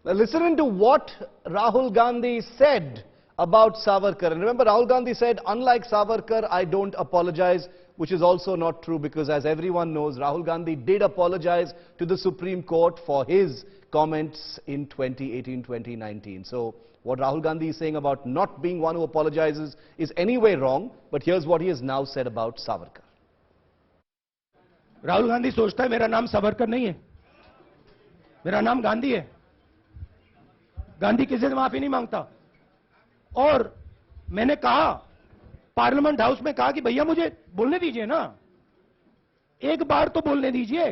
Now, listening to what Rahul Gandhi said about Savarkar, and remember Rahul Gandhi said, unlike Savarkar, I don't apologize, which is also not true because as everyone knows, Rahul Gandhi did apologize to the Supreme Court for his comments in 2018-2019. So what Rahul Gandhi is saying about not being one who apologizes is anyway wrong, but here's what he has now said about Savarkar. Rahul Gandhi सोचता है मेरा नाम सावरकर नहीं है, मेरा नाम गांधी है। गांधी किसी से माफी नहीं मांगता। और मैंने कहा, पार्लियामेंट हाउस में कहा कि भैया मुझे बोलने दीजिए ना, एक बार तो बोलने दीजिए।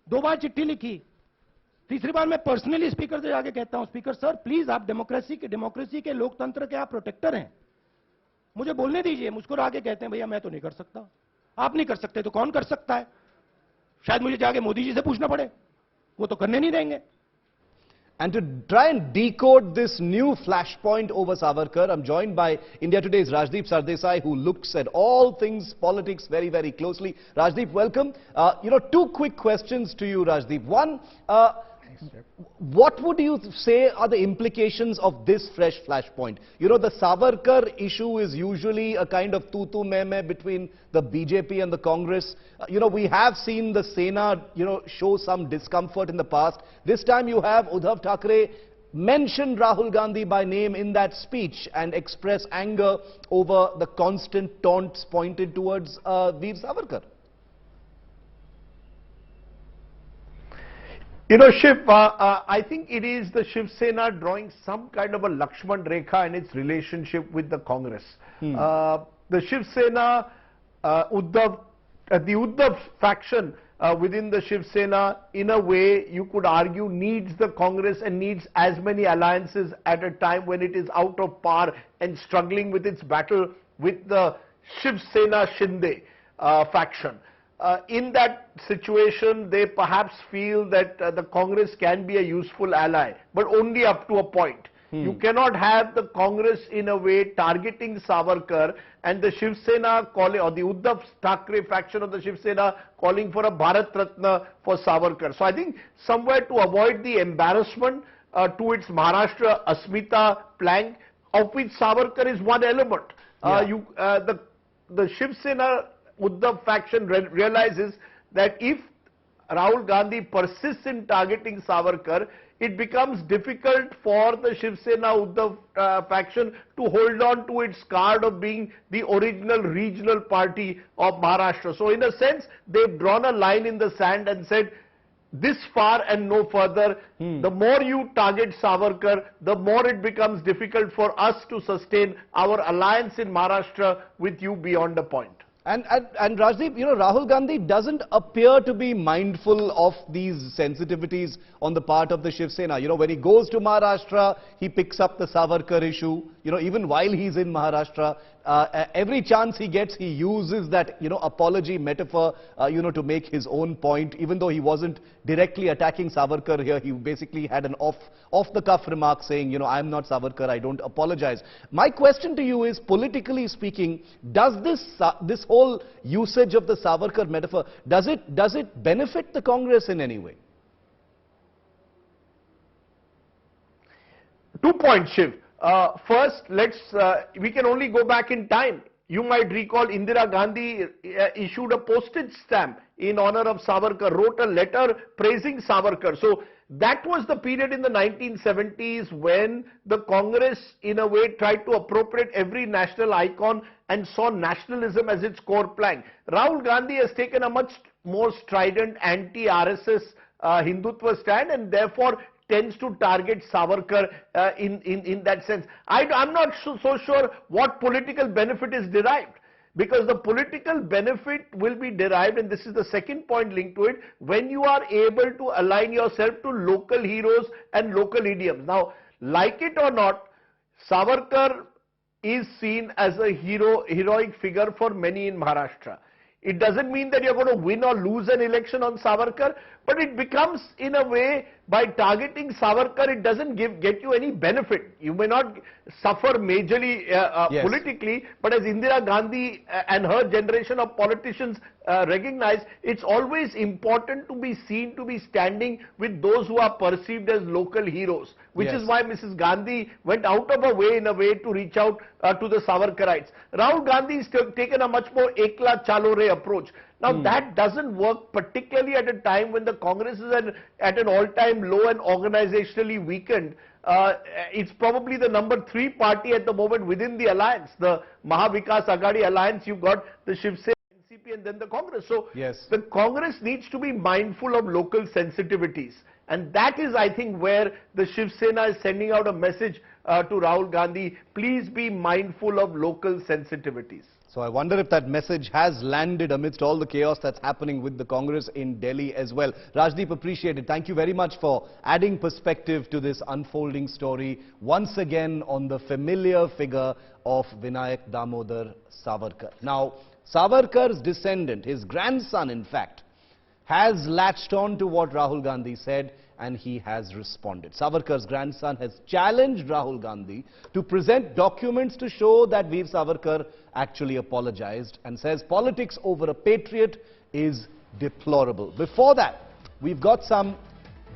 2 बार चिट्ठी लिखी, तीसरी बार मैं पर्सनली स्पीकर से जाके कहता हूं, स्पीकर सर प्लीज, आप डेमोक्रेसी के लोकतंत्र के आप प्रोटेक्टर हैं, मुझे बोलने दीजिए। मुझको आके कहते हैं भैया मैं तो नहीं कर सकता। आप नहीं कर सकते तो कौन कर सकता है? शायद मुझे जाके मोदी जी से पूछना पड़े, वो तो करने नहीं देंगे। And to try and decode this new flashpoint over Savarkar, I'm joined by India Today's Rajdeep Sardesai, who looks at all things politics very, very closely. Rajdeep, welcome. 2 quick questions to you, Rajdeep. One, what would you say are the implications of this fresh flashpoint? You know, the Savarkar issue is usually a kind of tu-tu-me-me between the BJP and the Congress. We have seen the Sena, show some discomfort in the past. This time you have Uddhav Thackeray mention Rahul Gandhi by name in that speech and express anger over the constant taunts pointed towards Veer Savarkar. Shiv, I think it is the Shiv Sena drawing some kind of a Lakshman Rekha in its relationship with the Congress. The Shiv Sena, the Uddhav faction within the Shiv Sena, in a way, you could argue, needs the Congress and needs as many alliances at a time when it is out of par and struggling with its battle with the Shiv Sena Shinde faction. In that situation, they perhaps feel that the Congress can be a useful ally, but only up to a point. You cannot have the Congress in a way targeting Savarkar and the Shiv Sena calling, or the Uddhav Thackeray faction of the Shiv Sena calling for a Bharat Ratna for Savarkar. So I think somewhere to avoid the embarrassment to its Maharashtra Asmita plank, of which Savarkar is one element. The Shiv Sena Uddhav faction realizes that if Rahul Gandhi persists in targeting Savarkar, it becomes difficult for the Shiv Sena Uddhav faction to hold on to its card of being the original regional party of Maharashtra. So in a sense, they've drawn a line in the sand and said, this far and no further. The more you target Savarkar, the more it becomes difficult for us to sustain our alliance in Maharashtra with you beyond a point. And Rajdeep, Rahul Gandhi doesn't appear to be mindful of these sensitivities on the part of the Shiv Sena. When he goes to Maharashtra, he picks up the Savarkar issue. Even while he's in Maharashtra, every chance he gets, he uses that, apology metaphor, to make his own point. Even though he wasn't directly attacking Savarkar here, he basically had an off-the-cuff remark saying, I'm not Savarkar, I don't apologize. My question to you is, politically speaking, does this whole usage of the Savarkar metaphor, does it benefit the Congress in any way? 2 points, Shiv. First, we can only go back in time. You might recall Indira Gandhi issued a postage stamp in honor of Savarkar, wrote a letter praising Savarkar. So that was the period in the 1970s when the Congress in a way tried to appropriate every national icon and saw nationalism as its core plank. Rahul Gandhi has taken a much more strident anti-RSS Hindutva stand and therefore tends to target Savarkar in that sense. I'm not so sure what political benefit is derived, because the political benefit will be derived, and this is the second point linked to it, when you are able to align yourself to local heroes and local idioms. Now, like it or not, Savarkar is seen as a heroic figure for many in Maharashtra. It doesn't mean that you're going to win or lose an election on Savarkar, but it becomes in a way by targeting Savarkar, it doesn't get you any benefit. You may not suffer majorly Yes. politically, but as Indira Gandhi and her generation of politicians recognize, it's always important to be seen to be standing with those who are perceived as local heroes, which Yes. is why Mrs. Gandhi went out of her way in a way to reach out to the Savarkarites. Rahul Gandhi has taken a much more ekla chalo re approach. Now that doesn't work, particularly at a time when the Congress is at an all-time low and organizationally weakened. It's probably the number 3 party at the moment within the alliance, the Mahavikas Aghadi alliance. You've got the Shiv Sena, NCP, and then the Congress. So Yes. the Congress needs to be mindful of local sensitivities. And that is, I think, where the Shiv Sena is sending out a message to Rahul Gandhi. Please be mindful of local sensitivities. So I wonder if that message has landed amidst all the chaos that's happening with the Congress in Delhi as well. Rajdeep, appreciate it. Thank you very much for adding perspective to this unfolding story, once again on the familiar figure of Vinayak Damodar Savarkar. Now, Savarkar's descendant, his grandson in fact, has latched on to what Rahul Gandhi said, and he has responded. Savarkar's grandson has challenged Rahul Gandhi to present documents to show that Veer Savarkar actually apologized, and says politics over a patriot is deplorable. Before that, we've got some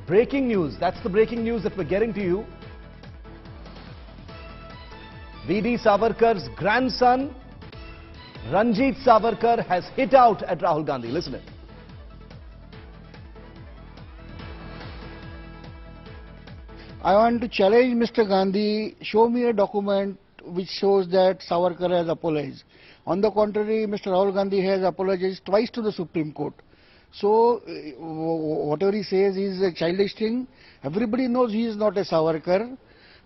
breaking news. That's the breaking news that we're getting to you. V.D. Savarkar's grandson, Ranjit Savarkar, has hit out at Rahul Gandhi. Listen it. I want to challenge Mr. Gandhi, show me a document which shows that Savarkar has apologized. On the contrary, Mr. Rahul Gandhi has apologized twice to the Supreme Court. So, whatever he says is a childish thing. Everybody knows he is not a Savarkar,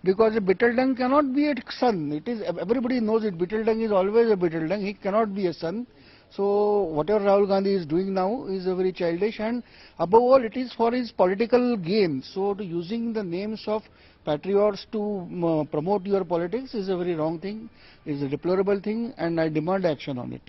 because a Bittldung cannot be a son. It is, everybody knows it. Bittldung is always a Bittldung. He cannot be a son. So, whatever Rahul Gandhi is doing now is very childish, and above all, it is for his political gain. So, using the names of patriots to promote your politics is a very wrong thing, is a deplorable thing, and I demand action on it.